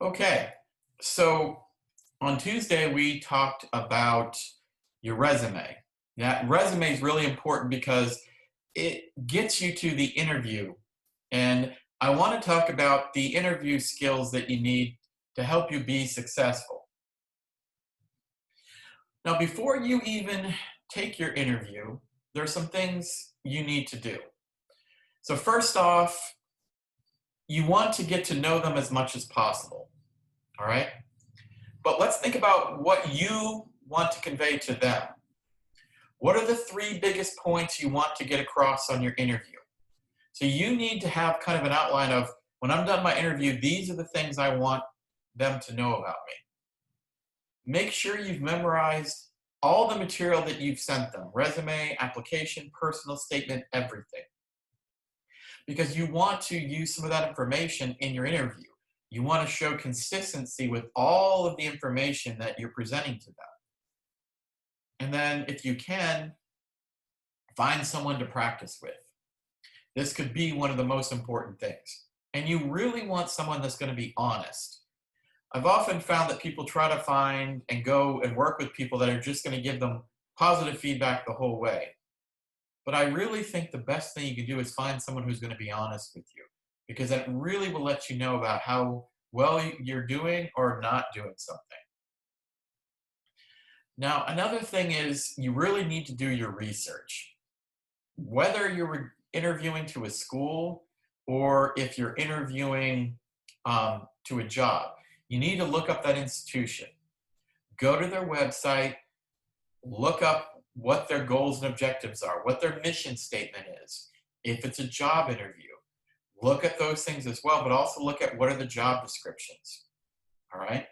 Okay, so on Tuesday we talked about your resume. That resume is really important because it gets you to the interview. And I want to talk about the interview skills that you need to help you be successful. Now, before you even take your interview, there are some things you need to do. So, first off, you want to get to know them as much as possible. All right. But let's think about what you want to convey to them. What are the three biggest points you want to get across on your interview? So you need to have kind of an outline of when I'm done my interview, these are the things I want them to know about me. Make sure you've memorized all the material that you've sent them, resume, application, personal statement, everything. Because you want to use some of that information in your interview. You want to show consistency with all of the information that you're presenting to them. And then, if you can, find someone to practice with. This could be one of the most important things. And you really want someone that's going to be honest. I've often found that people try to find and go and work with people that are just going to give them positive feedback the whole way. But I really think the best thing you can do is find someone who's going to be honest with you, because that really will let you know about how well you're doing or not doing something. Now, another thing is you really need to do your research. Whether you're interviewing to a school or if you're interviewing to a job, you need to look up that institution. Go to their website, look up what their goals and objectives are, what their mission statement is. If it's a job interview, look at those things as well, but also look at what are the job descriptions. All right.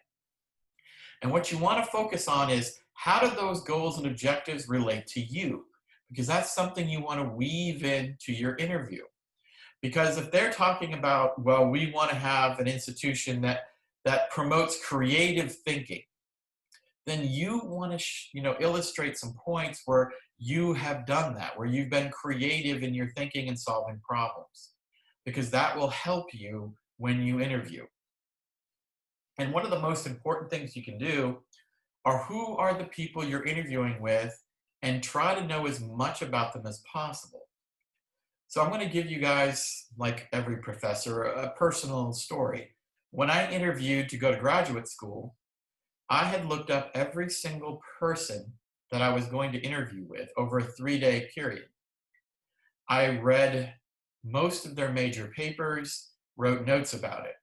And what you want to focus on is how do those goals and objectives relate to you? Because that's something you want to weave into your interview. Because if they're talking about, well, we want to have an institution that promotes creative thinking, then you want to illustrate some points where you have done that, where you've been creative in your thinking and solving problems, because that will help you when you interview. And one of the most important things you can do are who are the people you're interviewing with, and try to know as much about them as possible. So I'm going to give you guys, like every professor, a personal story. When I interviewed to go to graduate school, I had looked up every single person that I was going to interview with over a 3-day period. I read most of their major papers, wrote notes about it.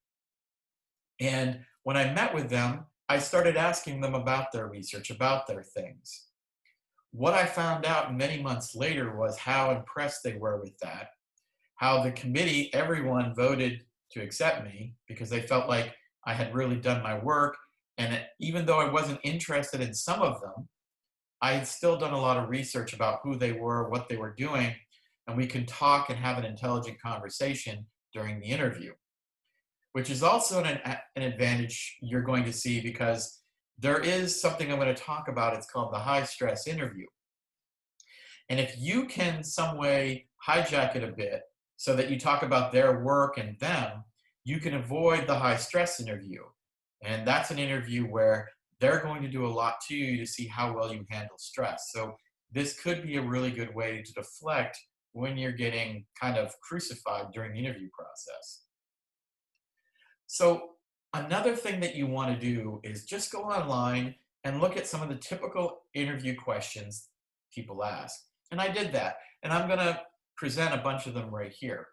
And when I met with them, I started asking them about their research, about their things. What I found out many months later was how impressed they were with that, how the committee, everyone voted to accept me because they felt like I had really done my work. And even though I wasn't interested in some of them, I had still done a lot of research about who they were, what they were doing, and we can talk and have an intelligent conversation during the interview, which is also an advantage you're going to see because there is something I'm going to talk about. It's called the high stress interview. And if you can some way hijack it a bit so that you talk about their work and them, you can avoid the high stress interview. And that's an interview where they're going to do a lot to you to see how well you handle stress. So this could be a really good way to deflect when you're getting kind of crucified during the interview process. So another thing that you want to do is just go online and look at some of the typical interview questions people ask. And I did that. And I'm going to present a bunch of them right here.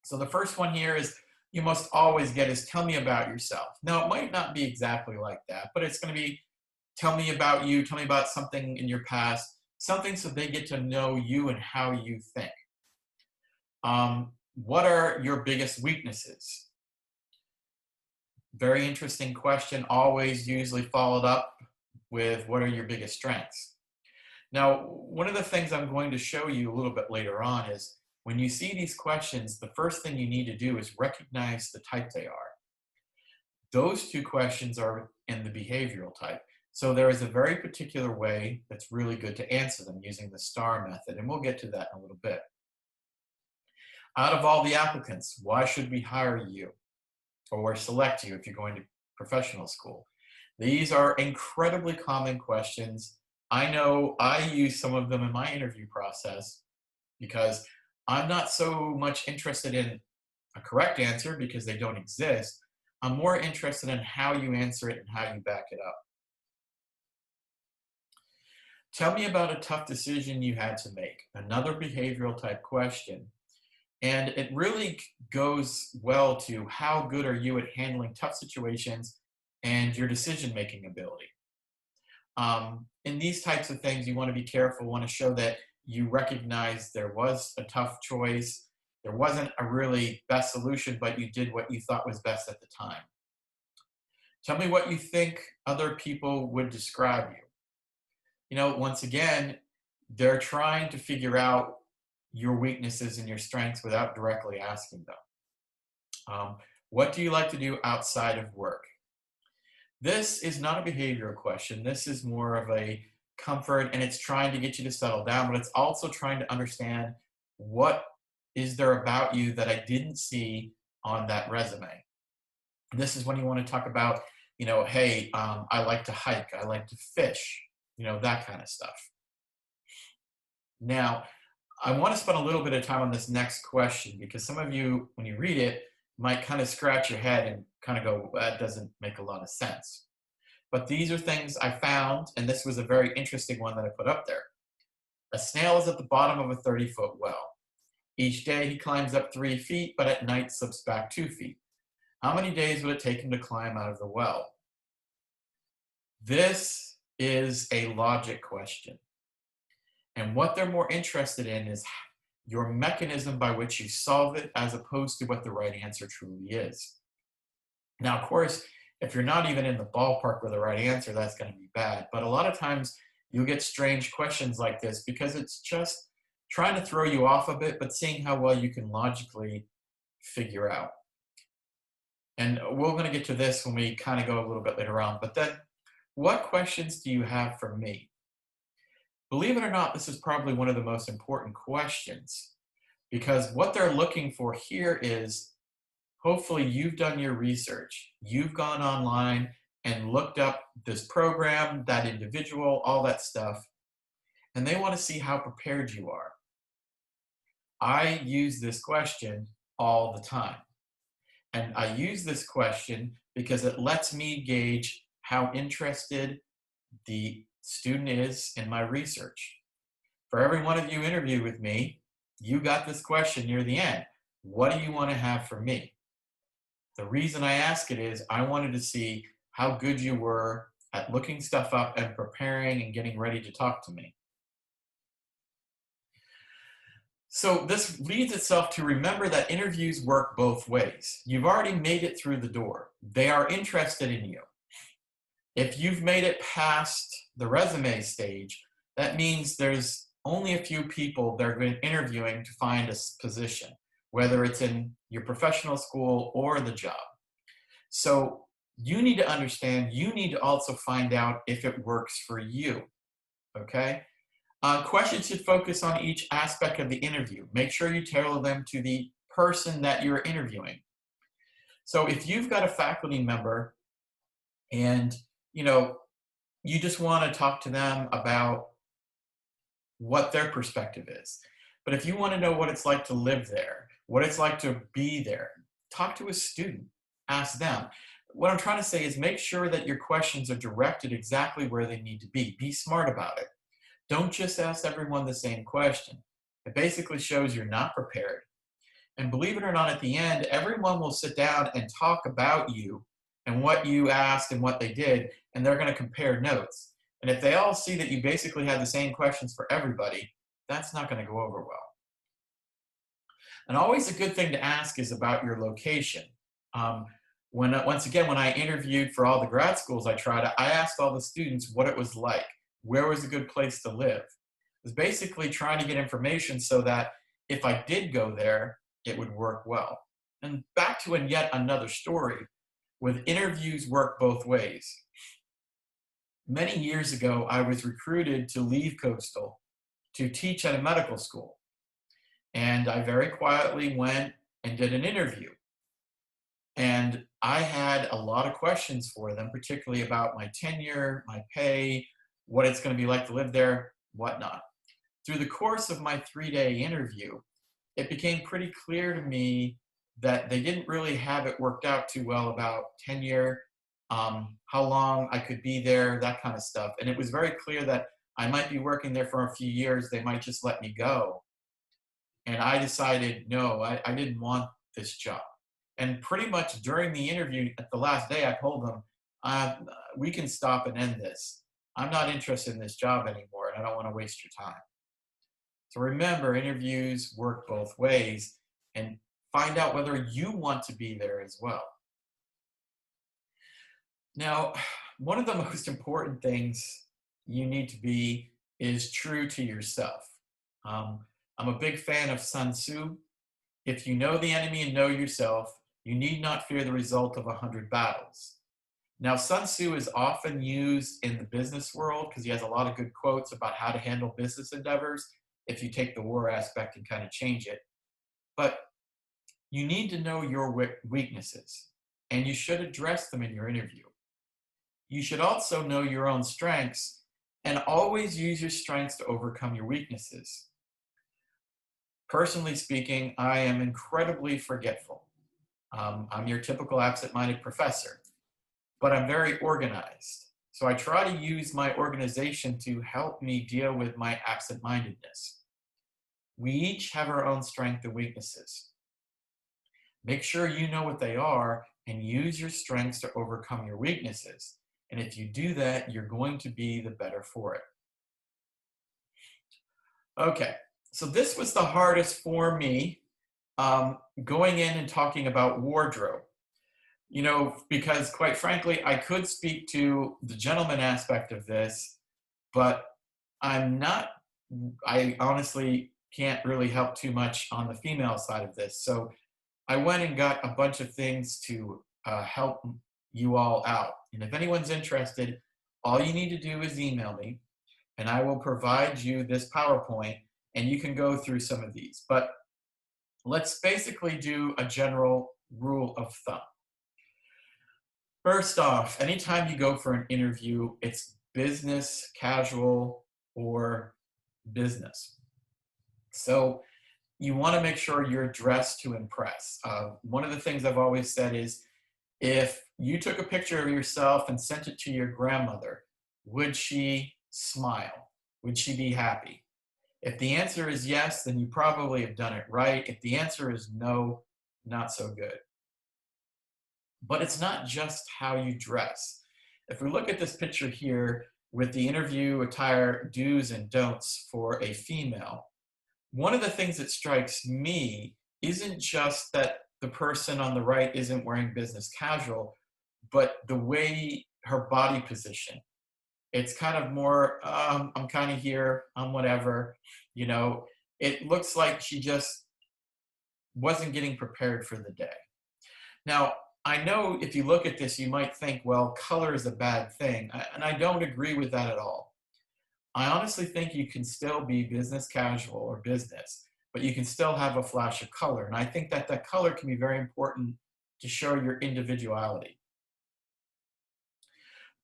So the first one here is you must always get is tell me about yourself. Now, it might not be exactly like that, but it's going to be tell me about you, tell me about something in your past, something so they get to know you and how you think. What are your biggest weaknesses? Very interesting question, always usually followed up with what are your biggest strengths? Now, one of the things I'm going to show you a little bit later on is when you see these questions, the first thing you need to do is recognize the type they are. Those two questions are in the behavioral type. So there is a very particular way that's really good to answer them using the STAR method, and we'll get to that in a little bit. Out of all the applicants, why should we hire you? or select you if you're going to professional school? These are incredibly common questions. I know I use some of them in my interview process because I'm not so much interested in a correct answer because they don't exist. I'm more interested in how you answer it and how you back it up. Tell me about a tough decision you had to make. Another behavioral type question. And it really goes well to how good are you at handling tough situations and your decision making ability. In these types of things, you want to be careful, want to show that you recognize there was a tough choice. There wasn't a really best solution, but you did what you thought was best at the time. Tell me what you think other people would describe you. Once again, they're trying to figure out your weaknesses and your strengths without directly asking them. What do you like to do outside of work? This is not a behavioral question. This is more of a comfort, and it's trying to get you to settle down, but it's also trying to understand what is there about you that I didn't see on that resume. This is when you want to talk about, hey, I like to hike, I like to fish, that kind of stuff. Now, I want to spend a little bit of time on this next question because some of you, when you read it, might kind of scratch your head and kind of go, well, that doesn't make a lot of sense. But these are things I found, and this was a very interesting one that I put up there. A snail is at the bottom of a 30-foot well. Each day he climbs up 3 feet, but at night slips back 2 feet. How many days would it take him to climb out of the well? This is a logic question. And what they're more interested in is your mechanism by which you solve it as opposed to what the right answer truly is. Now, of course, if you're not even in the ballpark with the right answer, that's going to be bad. But a lot of times you'll get strange questions like this because it's just trying to throw you off a bit, but seeing how well you can logically figure out. And we're going to get to this when we kind of go a little bit later on. But then, what questions do you have for me? Believe it or not, this is probably one of the most important questions because what they're looking for here is hopefully you've done your research. You've gone online and looked up this program, that individual, all that stuff, and they want to see how prepared you are. I use this question all the time. And I use this question because it lets me gauge how interested the student is in my research. For every one of you interview with me, you got this question near the end. What do you want to have from me? The reason I ask it is I wanted to see how good you were at looking stuff up and preparing and getting ready to talk to me. So this leads itself to remember that interviews work both ways. You've already made it through the door. They are interested in you. If you've made it past the resume stage, that means there's only a few people they're interviewing to find a position, whether it's in your professional school or the job. So you need to understand, you need to also find out if it works for you, okay? Questions should focus on each aspect of the interview. Make sure you tailor them to the person that you're interviewing. So if you've got a faculty member and you just want to talk to them about what their perspective is. But if you want to know what it's like to live there, what it's like to be there, talk to a student, ask them. What I'm trying to say is make sure that your questions are directed exactly where they need to be. Be smart about it. Don't just ask everyone the same question. It basically shows you're not prepared. And believe it or not, at the end, everyone will sit down and talk about you and what you asked and what they did, and they're going to compare notes. And if they all see that you basically had the same questions for everybody, that's not going to go over well. And always a good thing to ask is about your location. Once again, when I interviewed for all the grad schools I tried, I asked all the students what it was like. Where was a good place to live? It was basically trying to get information so that if I did go there, it would work well. And back to yet another story, with interviews work both ways. Many years ago, I was recruited to leave Coastal to teach at a medical school. And I very quietly went and did an interview. And I had a lot of questions for them, particularly about my tenure, my pay, what it's going to be like to live there, whatnot. Through the course of my 3-day interview, it became pretty clear to me that they didn't really have it worked out too well about tenure, how long I could be there, that kind of stuff. And it was very clear that I might be working there for a few years. They might just let me go. And I decided, no, I didn't want this job. And pretty much during the interview at the last day, I told them, we can stop and end this. I'm not interested in this job anymore, and I don't want to waste your time. So remember, interviews work both ways, and find out whether you want to be there as well. Now, one of the most important things you need to be is true to yourself. I'm a big fan of Sun Tzu. If you know the enemy and know yourself, you need not fear the result of 100 battles. Now, Sun Tzu is often used in the business world because he has a lot of good quotes about how to handle business endeavors if you take the war aspect and kind of change it. But you need to know your weaknesses, and you should address them in your interview. You should also know your own strengths and always use your strengths to overcome your weaknesses. Personally speaking, I am incredibly forgetful. I'm your typical absent-minded professor, but I'm very organized. So I try to use my organization to help me deal with my absent-mindedness. We each have our own strengths and weaknesses. Make sure you know what they are and use your strengths to overcome your weaknesses. And if you do that, you're going to be the better for it. Okay, so this was the hardest for me, going in and talking about wardrobe. You know, because quite frankly, I could speak to the gentleman aspect of this, but I'm not, I honestly can't really help too much on the female side of this. So I went and got a bunch of things to help you all out. And if anyone's interested, all you need to do is email me, and I will provide you this PowerPoint, and you can go through some of these. But let's basically do a general rule of thumb. First off, anytime you go for an interview, it's business, casual, or business. So you want to make sure you're dressed to impress. One of the things I've always said is, if you took a picture of yourself and sent it to your grandmother, would she smile? Would she be happy? If the answer is yes, then you probably have done it right. If the answer is no, not so good. But it's not just how you dress. If we look at this picture here with the interview attire do's and don'ts for a female, one of the things that strikes me isn't just that the person on the right isn't wearing business casual, but the way her body position. It's kind of more, I'm kind of here, I'm whatever, you know. It looks like she just wasn't getting prepared for the day. Now, I know if you look at this, you might think, well, color is a bad thing, and I don't agree with that at all. I honestly think you can still be business casual or business, but you can still have a flash of color. And I think that that color can be very important to show your individuality.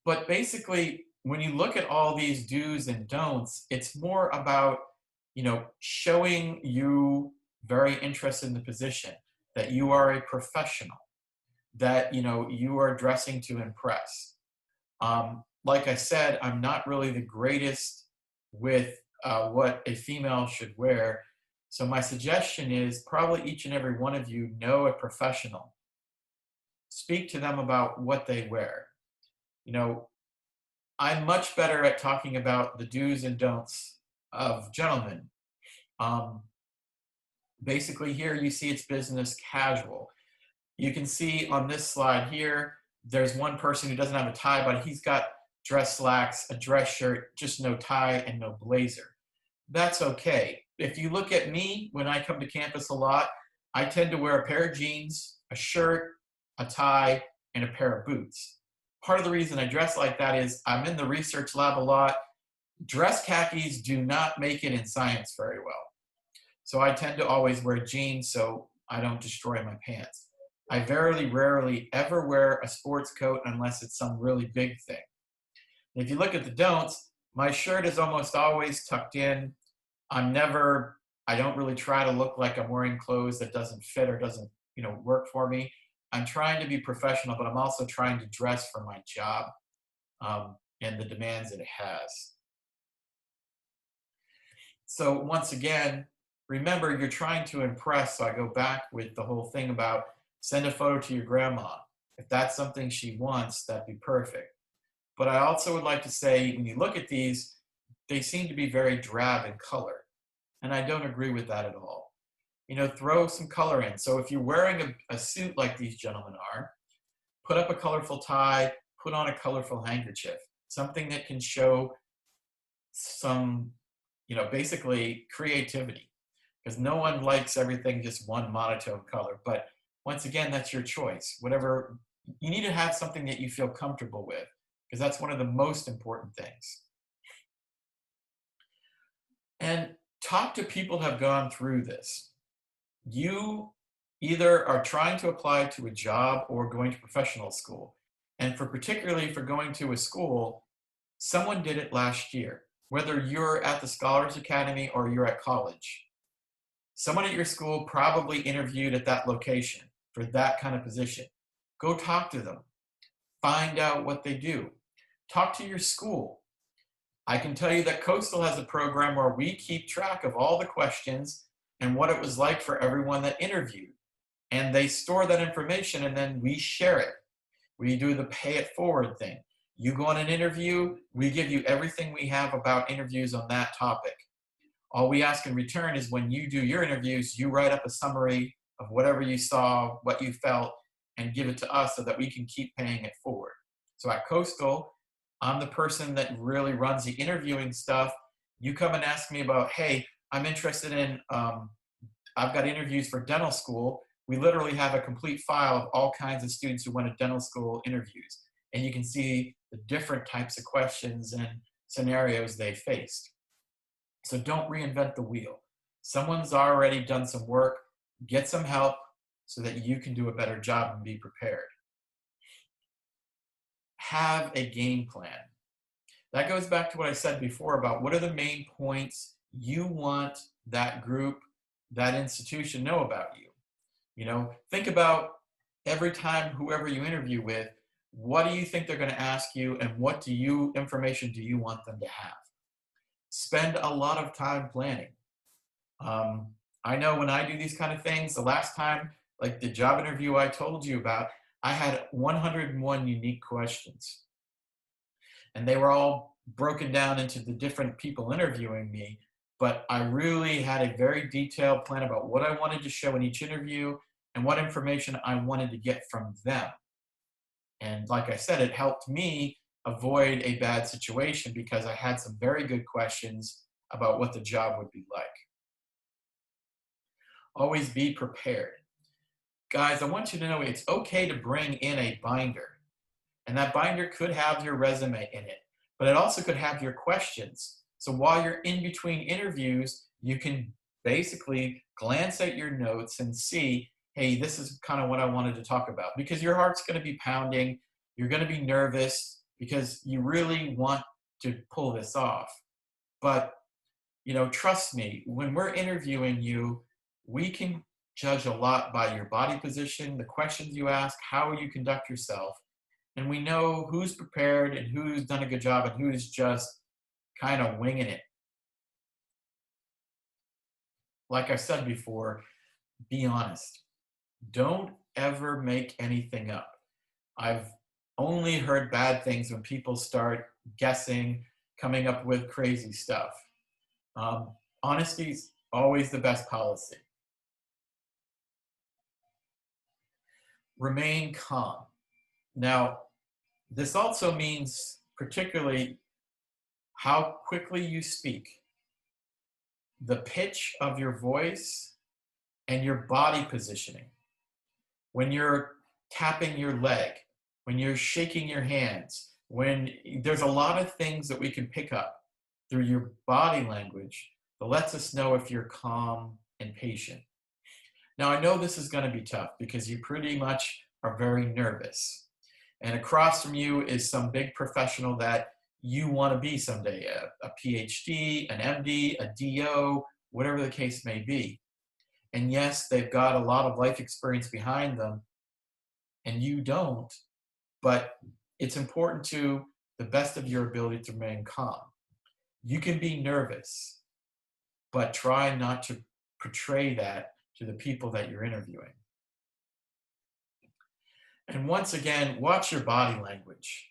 But basically, when you look at all these do's and don'ts, it's more about, you know, showing you very interested in the position, that you are a professional, that, you know, you are dressing to impress. Like I said, I'm not really the greatest with what a female should wear. So my suggestion is probably each and every one of you know a professional. Speak to them about what they wear. You know, I'm much better at talking about the do's and don'ts of gentlemen. Basically here you see it's business casual. You can see on this slide here, there's one person who doesn't have a tie, but he's got dress slacks, a dress shirt, just no tie and no blazer. That's okay. If you look at me, when I come to campus a lot, I tend to wear a pair of jeans, a shirt, a tie, and a pair of boots. Part of the reason I dress like that is I'm in the research lab a lot. Dress khakis do not make it in science very well. So I tend to always wear jeans so I don't destroy my pants. I very rarely ever wear a sports coat unless it's some really big thing. And if you look at the don'ts, my shirt is almost always tucked in. I don't really try to look like I'm wearing clothes that doesn't fit or doesn't, work for me. I'm trying to be professional, but I'm also trying to dress for my job and the demands that it has. So once again, remember you're trying to impress. So I go back with the whole thing about send a photo to your grandma. If that's something she wants, that'd be perfect. But I also would like to say, when you look at these, they seem to be very drab in color. And I don't agree with that at all. Throw some color in. So if you're wearing a suit like these gentlemen are, put up a colorful tie, put on a colorful handkerchief, something that can show some, basically creativity, because no one likes everything just one monotone color. But once again, that's your choice. Whatever, you need to have something that you feel comfortable with, because that's one of the most important things. And talk to people who have gone through this. You either are trying to apply to a job or going to professional school. And particularly for going to a school, someone did it last year, whether you're at the Scholars Academy or you're at college. Someone at your school probably interviewed at that location for that kind of position. Go talk to them. Find out what they do. Talk to your school. I can tell you that Coastal has a program where we keep track of all the questions and what it was like for everyone that interviewed. And they store that information and then we share it. We do the pay it forward thing. You go on an interview, we give you everything we have about interviews on that topic. All we ask in return is when you do your interviews, you write up a summary of whatever you saw, what you felt, and give it to us so that we can keep paying it forward. So at Coastal, I'm the person that really runs the interviewing stuff. You come and ask me about, hey, I'm interested in, I've got interviews for dental school. We literally have a complete file of all kinds of students who went to dental school interviews. And you can see the different types of questions and scenarios they faced. So don't reinvent the wheel. Someone's already done some work. Get some help so that you can do a better job and be prepared. Have a game plan. That goes back to what I said before about what are the main points you want that group, that institution know about you. Think about every time whoever you interview with, what do you think they're going to ask you and what information do you want them to have? Spend a lot of time planning. I know when I do these kind of things, the last time, like the job interview I told you about, I had 101 unique questions. And they were all broken down into the different people interviewing me. But I really had a very detailed plan about what I wanted to show in each interview and what information I wanted to get from them. And like I said, it helped me avoid a bad situation because I had some very good questions about what the job would be like. Always be prepared. Guys, I want you to know it's okay to bring in a binder. And that binder could have your resume in it, but it also could have your questions. So while you're in between interviews, you can basically glance at your notes and see, hey, this is kind of what I wanted to talk about, because your heart's going to be pounding. You're going to be nervous because you really want to pull this off. But, trust me, when we're interviewing you, we can judge a lot by your body position, the questions you ask, how you conduct yourself. And we know who's prepared and who's done a good job and who's just kind of winging it. Like I said before, be honest. Don't ever make anything up. I've only heard bad things when people start guessing, coming up with crazy stuff. Honesty is always the best policy. Remain calm. Now, this also means particularly how quickly you speak, the pitch of your voice, and your body positioning. When you're tapping your leg, when you're shaking your hands, there's a lot of things that we can pick up through your body language that lets us know if you're calm and patient. Now, I know this is going to be tough because you pretty much are very nervous. And across from you is some big professional that you want to be someday, a PhD, an MD, a DO, whatever the case may be. And yes, they've got a lot of life experience behind them, and you don't, but it's important to the best of your ability to remain calm. You can be nervous, but try not to portray that to the people that you're interviewing. And once again, watch your body language.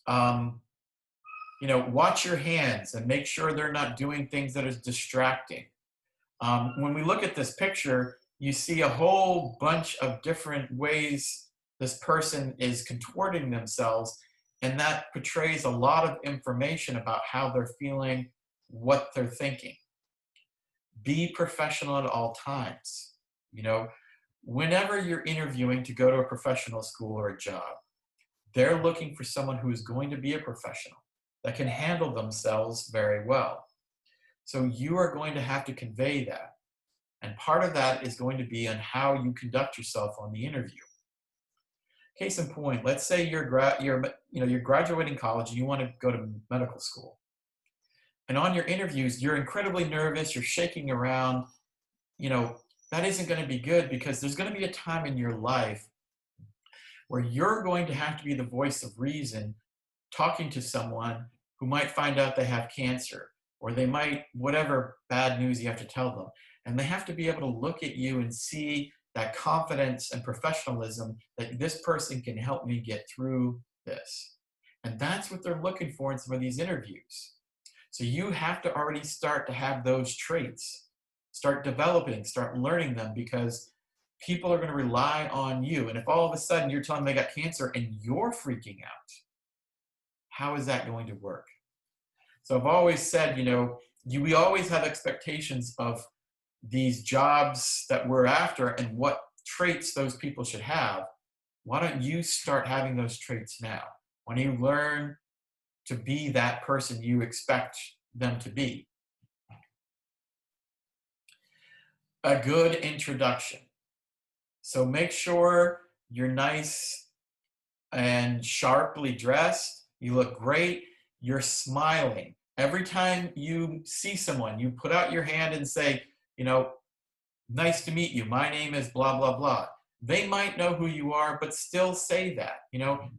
Um, watch your hands and make sure they're not doing things that is distracting. When we look at this picture, you see a whole bunch of different ways this person is contorting themselves, and that portrays a lot of information about how they're feeling, what they're thinking. Be professional at all times. Whenever you're interviewing to go to a professional school or a job, they're looking for someone who is going to be a professional that can handle themselves very well. So you are going to have to convey that. And part of that is going to be on how you conduct yourself on the interview. Case in point, let's say you're graduating college and you want to go to medical school. And on your interviews, you're incredibly nervous, you're shaking around. That isn't going to be good, because there's going to be a time in your life where you're going to have to be the voice of reason, talking to someone who might find out they have cancer, or they might, whatever bad news you have to tell them. And they have to be able to look at you and see that confidence and professionalism that this person can help me get through this. And that's what they're looking for in some of these interviews. So you have to already start to have those traits, start developing, start learning them, because people are going to rely on you. And if all of a sudden you're telling them they got cancer and you're freaking out, how is that going to work? So I've always said, we always have expectations of these jobs that we're after and what traits those people should have. Why don't you start having those traits now? Why don't you learn to be that person you expect them to be? A good introduction. So make sure you're nice and sharply dressed. You look great. You're smiling. Every time you see someone, you put out your hand and say, nice to meet you. My name is blah, blah, blah. They might know who you are, but still say that.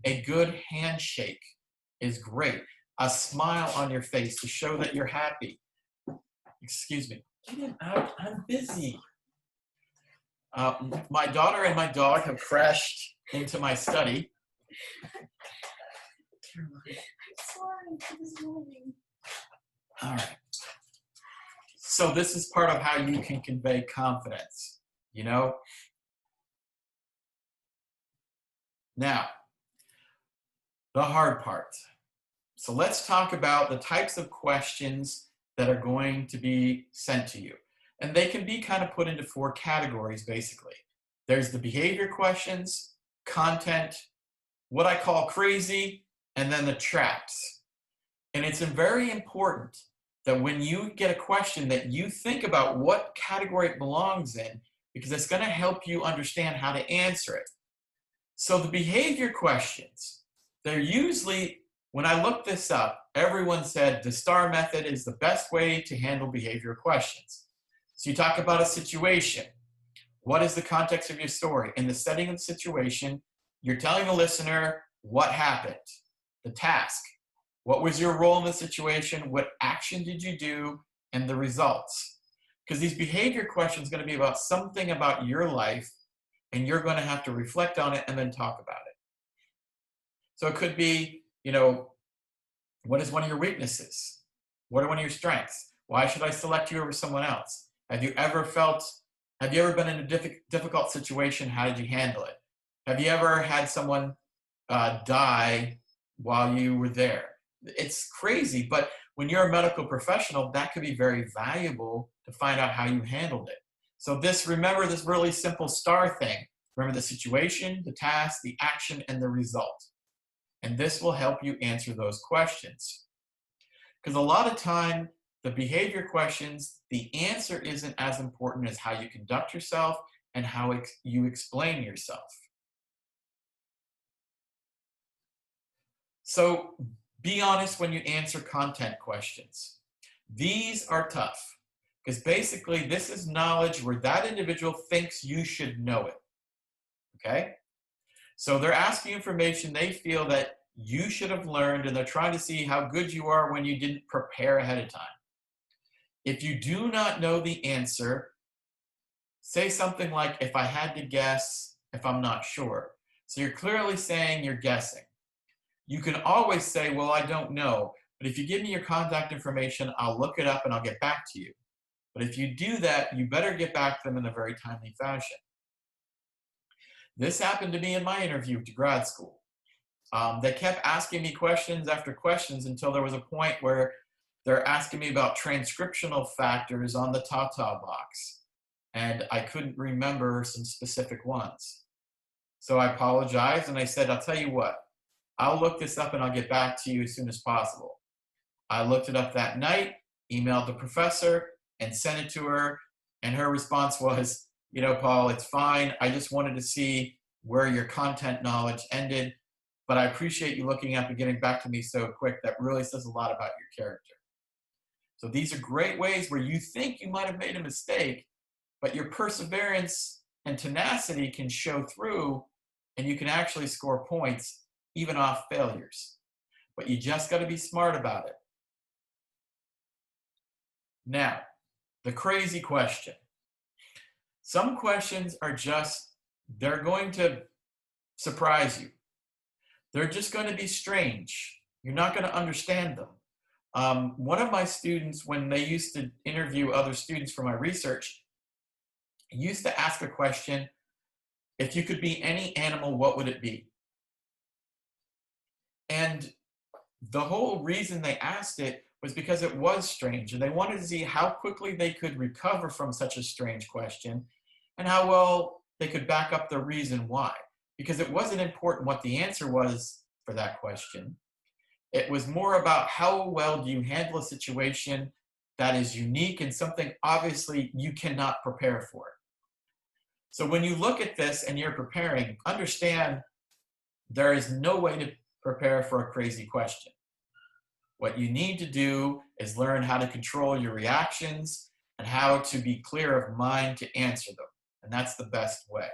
A good handshake is great. A smile on your face to show that you're happy. Excuse me. Get him out. I'm busy. My daughter and my dog have crashed into my study. I'm sorry, it was moving. All right. So this is part of how you can convey confidence, Now, the hard part. So let's talk about the types of questions that are going to be sent to you. And they can be kind of put into 4 categories, basically. There's the behavior questions, content, what I call crazy, and then the traps. And it's very important that when you get a question that you think about what category it belongs in, because it's going to help you understand how to answer it. So the behavior questions, they're usually, when I looked this up, everyone said the STAR method is the best way to handle behavior questions. So you talk about a situation. What is the context of your story? In the setting of the situation, you're telling the listener what happened, the task. What was your role in the situation? What action did you do? And the results. Because these behavior questions are going to be about something about your life, and you're going to have to reflect on it and then talk about it. So it could be, what is one of your weaknesses? What are one of your strengths? Why should I select you over someone else? Have you ever been in a difficult situation? How did you handle it? Have you ever had someone die while you were there? It's crazy, but when you're a medical professional, that could be very valuable to find out how you handled it. So remember this really simple STAR thing. Remember the situation, the task, the action, and the result. And this will help you answer those questions. Because a lot of time, the behavior questions, the answer isn't as important as how you conduct yourself and how you explain yourself. So be honest when you answer content questions. These are tough because basically this is knowledge where that individual thinks you should know it. Okay? So they're asking information they feel that you should have learned, and they're trying to see how good you are when you didn't prepare ahead of time. If you do not know the answer, say something like, if I had to guess, if I'm not sure. So you're clearly saying you're guessing. You can always say, well, I don't know, but if you give me your contact information, I'll look it up and I'll get back to you. But if you do that, you better get back to them in a very timely fashion. This happened to me in my interview to grad school. They kept asking me questions after questions until there was a point where they're asking me about transcriptional factors on the ta-ta box. And I couldn't remember some specific ones. So I apologized and I said, I'll tell you what, I'll look this up and I'll get back to you as soon as possible. I looked it up that night, emailed the professor, and sent it to her. And her response was, you know, Paul, it's fine. I just wanted to see where your content knowledge ended. But I appreciate you looking up and getting back to me so quick. That really says a lot about your character. So these are great ways where you think you might have made a mistake, but your perseverance and tenacity can show through, and you can actually score points even off failures. But you just got to be smart about it. Now, the crazy question. Some questions are just, they're going to surprise you. They're just going to be strange. You're not going to understand them. One of my students, when they used to interview other students for my research, used to ask a question, if you could be any animal, what would it be? And the whole reason they asked it was because it was strange, and they wanted to see how quickly they could recover from such a strange question and how well they could back up the reason why. Because it wasn't important what the answer was for that question. It was more about how well do you handle a situation that is unique and something obviously you cannot prepare for. So when you look at this and you're preparing, understand there is no way to prepare for a crazy question. What you need to do is learn how to control your reactions and how to be clear of mind to answer them. And that's the best way.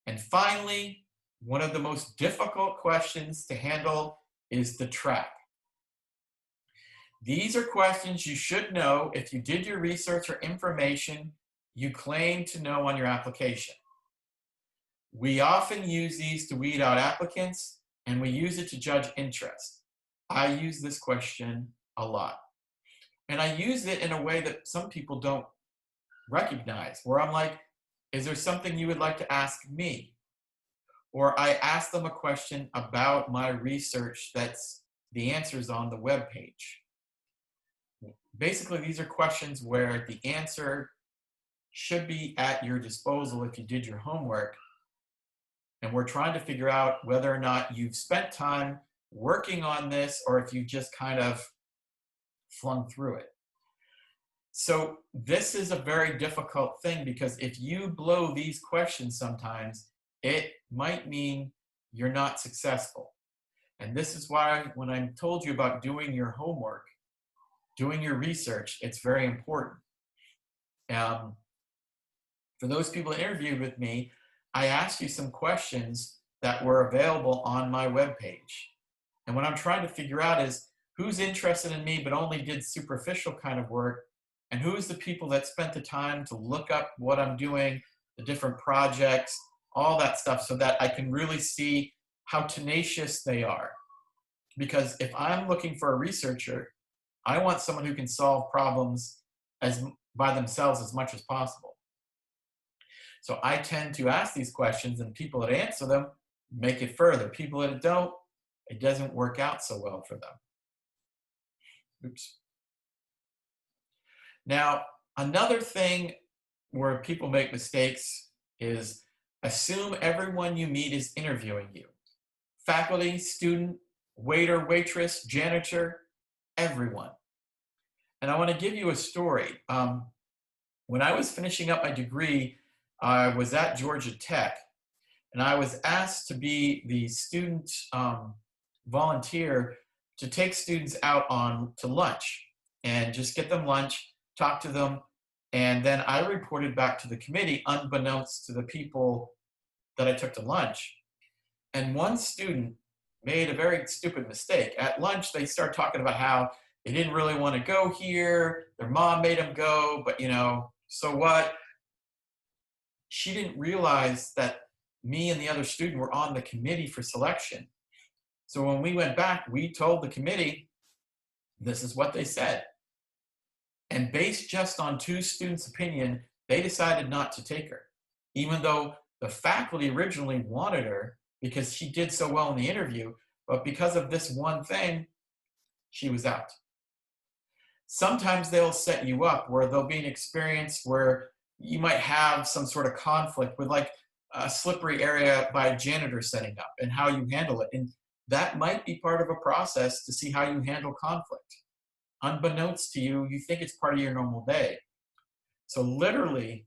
And finally, one of the most difficult questions to handle is the trap. These are questions you should know if you did your research or information you claim to know on your application. We often use these to weed out applicants, and we use it to judge interest. I use this question a lot. And I use it in a way that some people don't recognize, where I'm like, is there something you would like to ask me? Or I ask them a question about my research that's the answers on the web page. Basically, these are questions where the answer should be at your disposal if you did your homework. And we're trying to figure out whether or not you've spent time working on this or if you just kind of flung through it. So this is a very difficult thing because if you blow these questions sometimes, it might mean you're not successful. And this is why when I told you about doing your homework, doing your research, it's very important. For those people that interviewed with me, I asked you some questions that were available on my webpage. And what I'm trying to figure out is who's interested in me but only did superficial kind of work, and who's the people that spent the time to look up what I'm doing, the different projects, all that stuff, so that I can really see how tenacious they are. Because if I'm looking for a researcher, I want someone who can solve problems by themselves as much as possible. So I tend to ask these questions, and people that answer them make it further. People that don't, it doesn't work out so well for them. Oops. Now, another thing where people make mistakes is assume everyone you meet is interviewing you. Faculty, student, waiter, waitress, janitor, everyone. And I want to give you a story. When I was finishing up my degree, I was at Georgia Tech, and I was asked to be the student volunteer to take students out on to lunch and just get them lunch, talk to them, and then I reported back to the committee, unbeknownst to the people that I took to lunch. And one student made a very stupid mistake. At lunch, they start talking about how they didn't really want to go here. Their mom made them go, but so what? She didn't realize that me and the other student were on the committee for selection. So when we went back, we told the committee, this is what they said. And based just on two students' opinion, they decided not to take her, even though the faculty originally wanted her because she did so well in the interview, but because of this one thing, she was out. Sometimes they'll set you up where there'll be an experience where you might have some sort of conflict with like a slippery area by a janitor setting up and how you handle it. And that might be part of a process to see how you handle conflict. Unbeknownst to you, you think it's part of your normal day. So literally,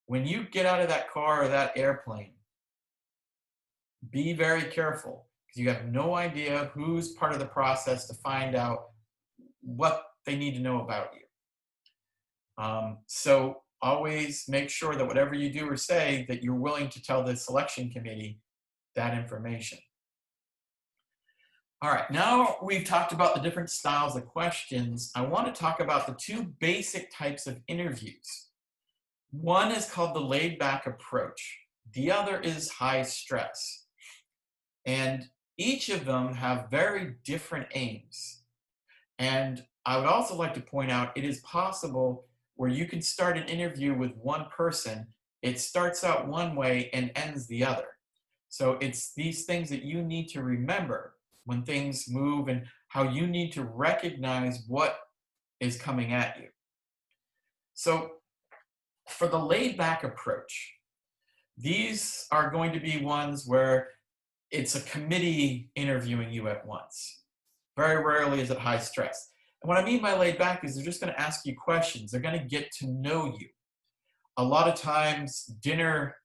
when you get out of that car or that airplane, be very careful because you have no idea who's part of the process to find out what they need to know about you. So always make sure that whatever you do or say, that you're willing to tell the selection committee that information. All right, now we've talked about the different styles of questions. I want to talk about the two basic types of interviews. One is called the laid back approach. The other is high stress. And each of them have very different aims. And I would also like to point out it is possible where you can start an interview with one person, it starts out one way and ends the other. So it's these things that you need to remember when things move and how you need to recognize what is coming at you. So for the laid back approach, these are going to be ones where it's a committee interviewing you at once. Very rarely is it high stress. And what I mean by laid back is they're just going to ask you questions. They're going to get to know you. A lot of times dinner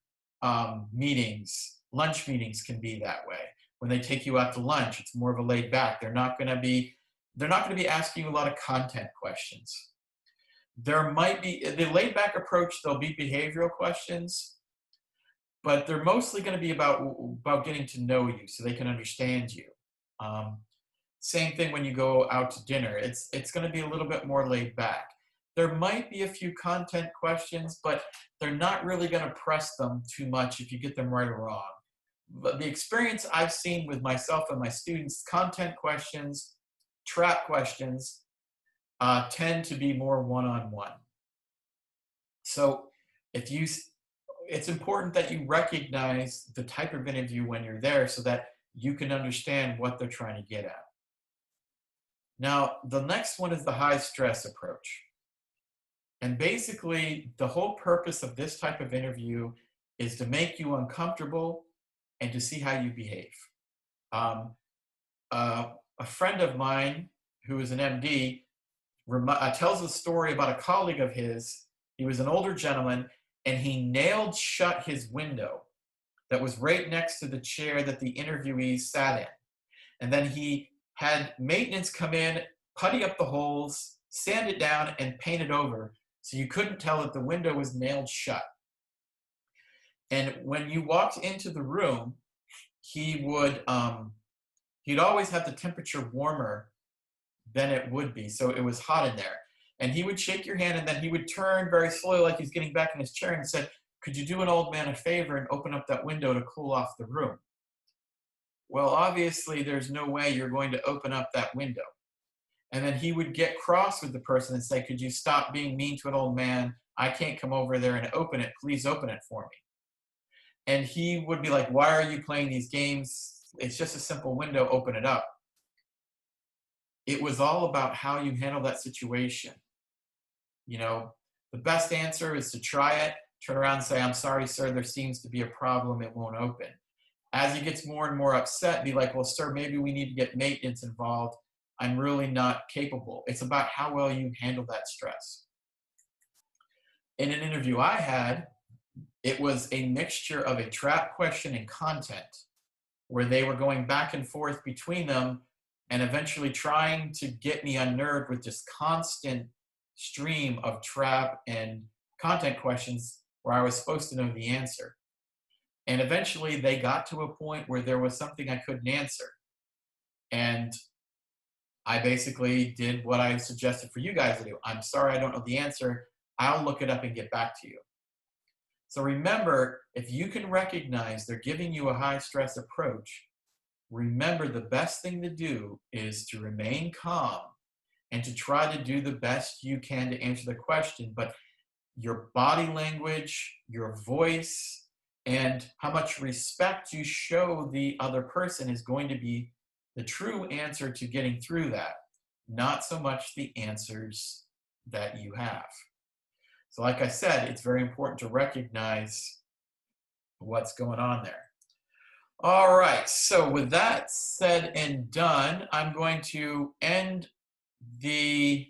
meetings, lunch meetings can be that way. When they take you out to lunch, it's more of a laid back. They're not going to be asking you a lot of content questions. There might be the laid back approach, there'll be behavioral questions, but they're mostly going to be about getting to know you so they can understand you. Same thing when you go out to dinner. It's going to be a little bit more laid back. There might be a few content questions, but they're not really going to press them too much if you get them right or wrong. But the experience I've seen with myself and my students, content questions, trap questions, tend to be more one-on-one. So it's important that you recognize the type of interview when you're there so that you can understand what they're trying to get at. Now, the next one is the high stress approach. And basically, the whole purpose of this type of interview is to make you uncomfortable and to see how you behave. A friend of mine who is an MD tells a story about a colleague of his. He was an older gentleman, and he nailed shut his window that was right next to the chair that the interviewee sat in. And then he had maintenance come in, putty up the holes, sand it down, and paint it over so you couldn't tell that the window was nailed shut. And when you walked into the room, he'd always have the temperature warmer than it would be, so it was hot in there. And he would shake your hand, and then he would turn very slowly like he's getting back in his chair and said, "Could you do an old man a favor and open up that window to cool off the room?" Well, obviously, there's no way you're going to open up that window. And then he would get cross with the person and say, "Could you stop being mean to an old man? I can't come over there and open it. Please open it for me." And he would be like, "Why are you playing these games? It's just a simple window. Open it up." It was all about how you handle that situation. The best answer is to try it, turn around and say, "I'm sorry, sir, there seems to be a problem. It won't open." As he gets more and more upset, be like, "Well, sir, maybe we need to get maintenance involved. I'm really not capable." It's about how well you handle that stress. in an interview I had, it was a mixture of a trap question and content where they were going back and forth between them and eventually trying to get me unnerved with this constant stream of trap and content questions where I was supposed to know the answer. And eventually they got to a point where there was something I couldn't answer. And I basically did what I suggested for you guys to do. I'm sorry, I don't know the answer. I'll look it up and get back to you. So remember, if you can recognize they're giving you a high stress approach, remember the best thing to do is to remain calm and to try to do the best you can to answer the question. But your body language, your voice, and how much respect you show the other person is going to be the true answer to getting through that, not so much the answers that you have. So like I said, it's very important to recognize what's going on there. All right, so with that said and done, I'm going to end the